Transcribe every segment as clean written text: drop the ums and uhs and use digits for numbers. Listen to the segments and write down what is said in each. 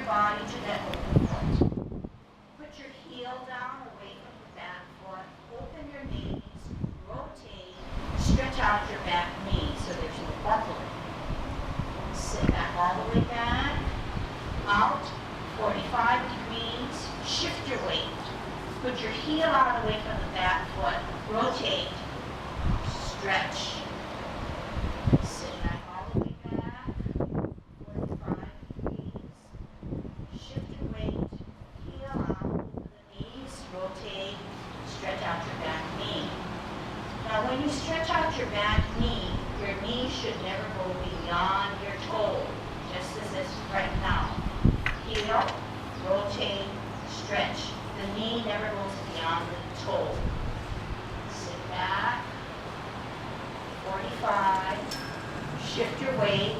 your body to that open foot. Put your heel down away from the back foot. Open your knees, rotate, stretch out your back knee so there's no buckling. Sit back all the way back, out, 45 degrees, shift your weight. Put your heel out away from the back foot, rotate, stretch. Sit back all the way back, 45 degrees. Shift your weight, heel out, open the knees, rotate, stretch out your back knee. Now when you stretch out your back knee, your knee should never go beyond your toe, just as it's right now. Heel, rotate, stretch. The knee never goes beyond the toe. Sit back, 45, shift your weight,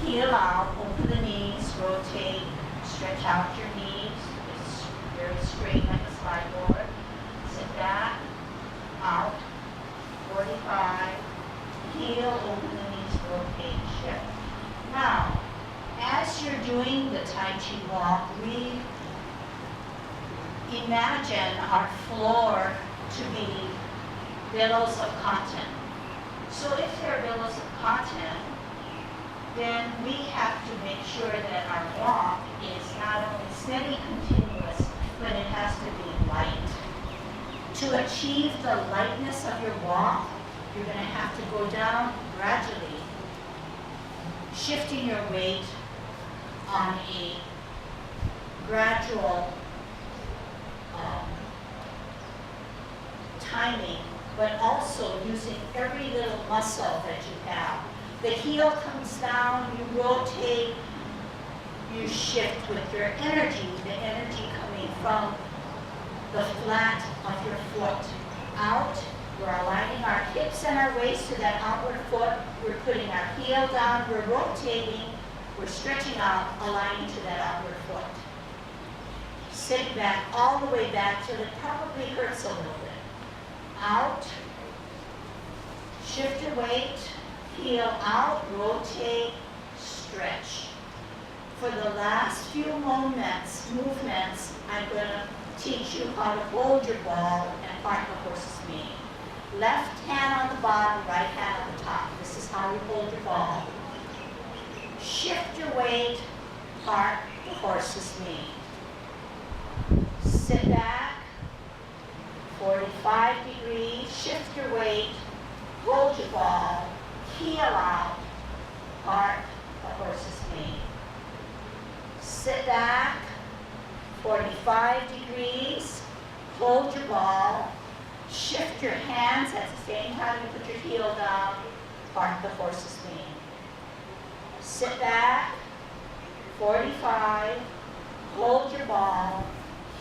heel out, open the knees, rotate, stretch out your knees. It's very straight like a slide board. Sit back, out, 45, heel, open the knees, rotate, shift. Now, as you're doing the Tai Chi walk, we imagine our floor to be billows of cotton. So if they're billows of cotton, then we have to make sure that our walk is not only steady, continuous, but it has to be light. To achieve the lightness of your walk, you're going to have to go down gradually, shifting your weight on a gradual timing, but also using every little muscle that you have. The heel comes down, you rotate, you shift with your energy, the energy coming from the flat of your foot. Out, we're aligning our hips and our waist to that outward foot. We're putting our heel down, we're rotating, we're stretching out, aligning to that outward foot. Sit back all the way back till it probably hurts a little bit. Out, shift your weight, heel out, rotate, stretch. For the last few movements, I'm going to teach you how to hold your ball and part the horse's mane. Left hand on the bottom, right hand on the top. This is how you hold your ball. Shift your weight, part the horse's mane. Sit back, 45 degrees, shift your weight, hold your ball, heel out, part the horse's mane. Sit back, 45 degrees, hold your ball, shift your hands at the same time you put your heel down, part the horse's mane. Sit back, 45, hold your ball,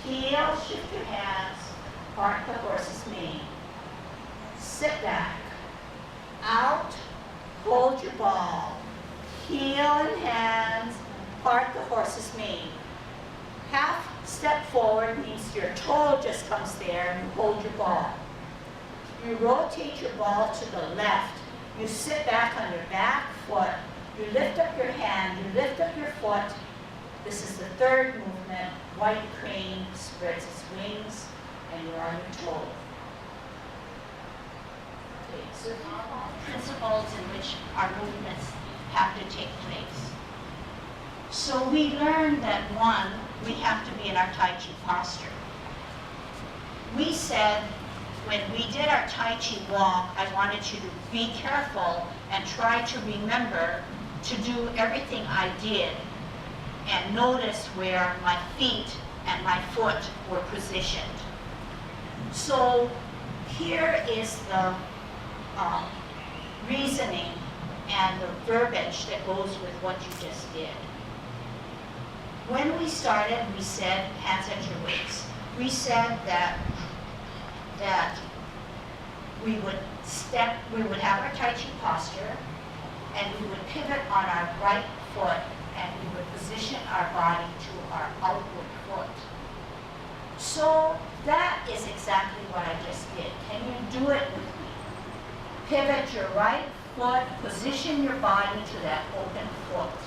heel, shift your hands, part the horse's mane. Sit back, out, hold your ball, heel and hands, part the horse's mane. Half step forward means your toe just comes there and you hold your ball. You rotate your ball to the left. You sit back on your back foot. You lift up your hand. You lift up your foot. This is the third movement. White crane spreads its wings and you're on your toe. Okay, so all the principles in which our movements have to take place. So we learned that one, we have to be in our Tai Chi posture. We said when we did our Tai Chi walk, I wanted you to be careful and try to remember to do everything I did and notice where my feet and my foot were positioned. So here is the reasoning and the verbiage that goes with what you just did. When we started, we said hands at your waist. We said that we would have our Tai Chi posture, and we would pivot on our right foot, and we would position our body to our outward foot. So that is exactly what I just did. Can you do it with me? Pivot your right foot, position your body to that open foot.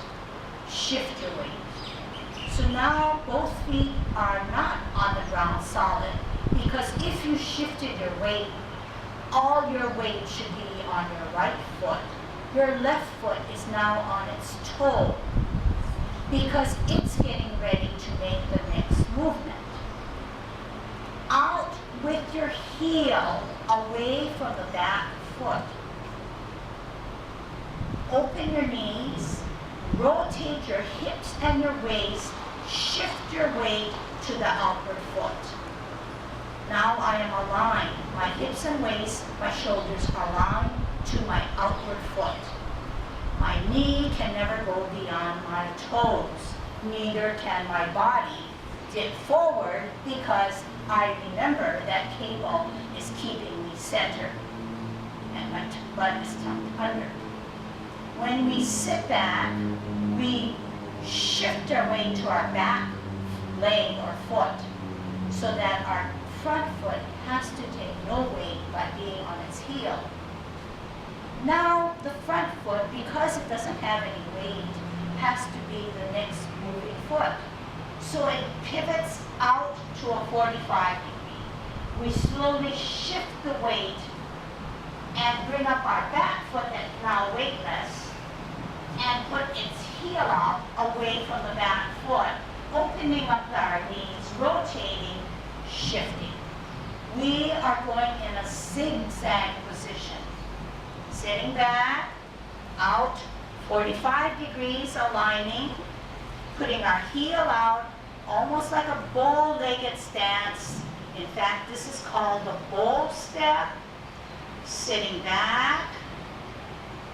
Shift your weight. So now both feet are not on the ground solid, because if you shifted your weight, all your weight should be on your right foot. Your left foot is now on its toe, because it's getting ready to make the next movement. Out with your heel away from the back foot. Open your knees, rotate your hips and your waist, shift your weight to the outward foot. Now I am aligned. My hips and waist, my shoulders are aligned to my outward foot. My knee can never go beyond my toes. Neither can my body dip forward, because I remember that cable is keeping me centered and my butt is tucked under. When we sit back, we shift our weight to our back leg or foot, so that our front foot has to take no weight by being on its heel. Now the front foot, because it doesn't have any weight, has to be the next moving foot. So it pivots out to a 45 degree. We slowly shift the weight and bring up our back foot that's now weightless and put its heel out away from the back foot, opening up our knees, rotating, shifting. We are going in a zigzag position. Sitting back, out, 45 degrees, aligning, putting our heel out, almost like a bow-legged stance. In fact, this is called the bow step. Sitting back,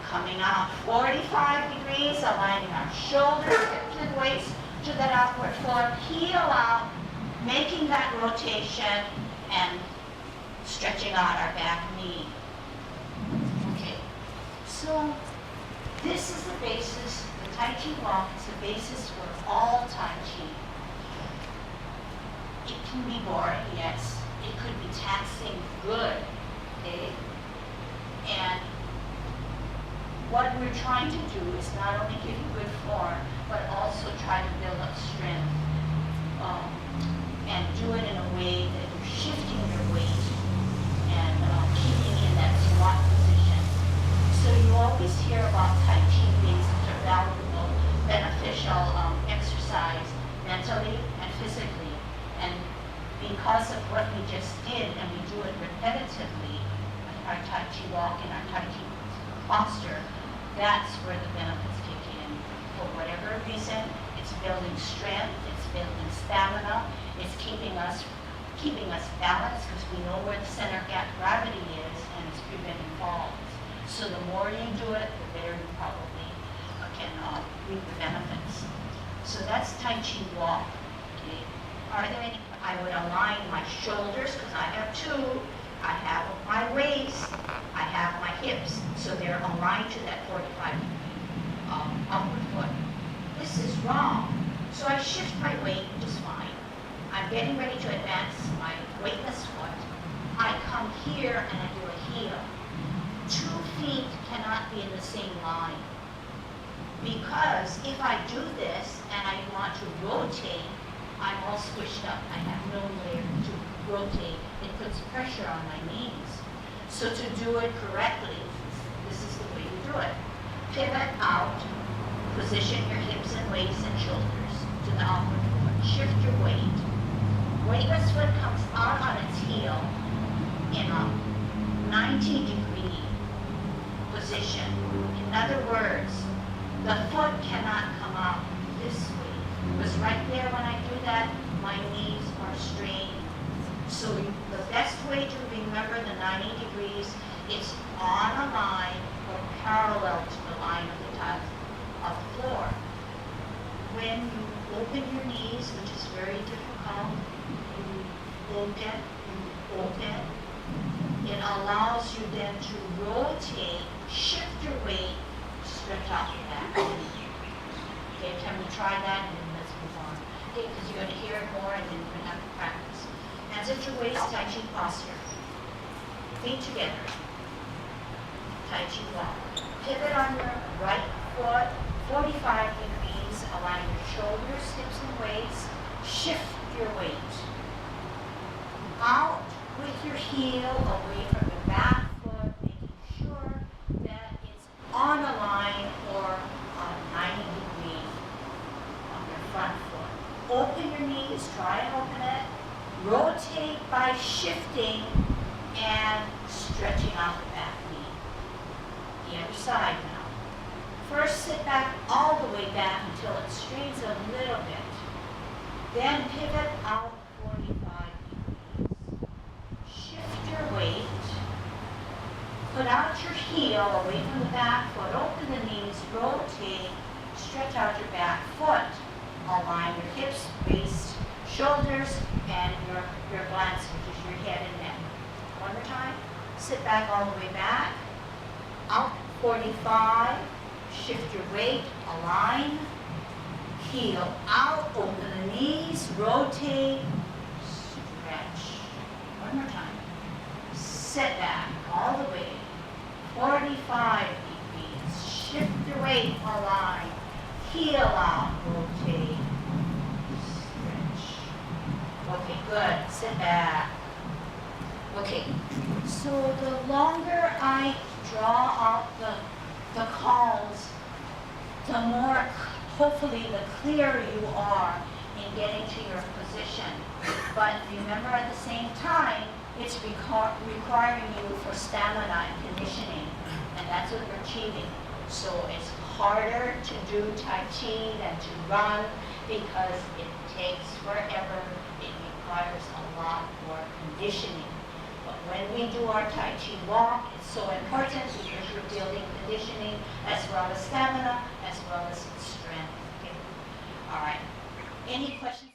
coming out 45 degrees, aligning our shoulders, hips and waist to that outward foot, heel out, making that rotation and stretching out our back knee. Okay, so this is the basis. The Tai Chi walk is the basis for all Tai Chi. It can be boring, yes. It could be taxing, good, okay? And what we're trying to do is not only give you good form, but also try to build up strength. And do it in a way that you're shifting your weight and keeping in that squat position. So you always hear about Tai Chi being such a valuable, beneficial exercise mentally and physically. And because of what we just did, and we do it repetitively, our Tai Chi walk and our Tai Chi posture, that's where the benefits kick in. For whatever reason, it's building strength, it's building stamina, it's keeping us balanced, because we know where the center of gravity is, and it's preventing falls. So the more you do it, the better you probably can reap the benefits. So that's Tai Chi walk. Okay. Are there any? I would align my shoulders, because I have two. I have my waist, I have my hips, so they're aligned to that 45 degree upward foot. This is wrong. So I shift my weight just fine. I'm getting ready to advance my weightless foot. I come here and I do a heel. 2 feet cannot be in the same line. Because if I do this and I want to rotate, I'm all squished up. I have no way to rotate. It puts pressure on my knees. So to do it correctly, this is the way you do it. Pivot out, position your hips and waist and shoulders to the outward foot. Shift your weight. Weightless foot comes out on its heel in a 90-degree position. In other words, the foot cannot come out this way. Because right there when I do that, my knees are strained. So the best way to remember the 90 degrees is on a line or parallel to the line of the tile of the floor. When you open your knees, which is very difficult, you open, it allows you then to rotate, shift your weight, stretch out your back. Okay, can we try that, and then let's move on. Okay, because you're going to hear it more and then you're going to have to practice. Hands at your waist, Tai Chi posture. Feet together. Tai Chi walk. Pivot on your right foot, 45 degrees, align your shoulders, hips, and waist. Shift your weight. Out with your heel, away from the back foot, making sure that it's on a line or on 90 degrees on your front foot. Open your knees, try and open it. Rotate by shifting and stretching out the back knee. The other side now. First, sit back all the way back until it strains a little bit. Then pivot out 45 degrees. Shift your weight. Put out your heel away from the back foot. Open the knees, rotate, stretch out your back foot. Align your hips, waist, shoulders, and your glutes, which is your head and neck. One more time. Sit back all the way back. Out 45. Shift your weight. Align. Heel out. Open the knees. Rotate. Stretch. One more time. Sit back all the way. 45 degrees. Shift your weight. Align. Heel out. Rotate. Okay, good. Sit back. Okay, so the longer I draw out the calls, the more, hopefully, the clearer you are in getting to your position. But remember, at the same time, it's requiring you for stamina and conditioning, and that's what we're achieving. So it's harder to do Tai Chi than to run because it takes forever. It requires a lot more conditioning. But when we do our Tai Chi walk, it's so important because you're building conditioning as well as stamina, as well as strength. Okay. All right. Any questions?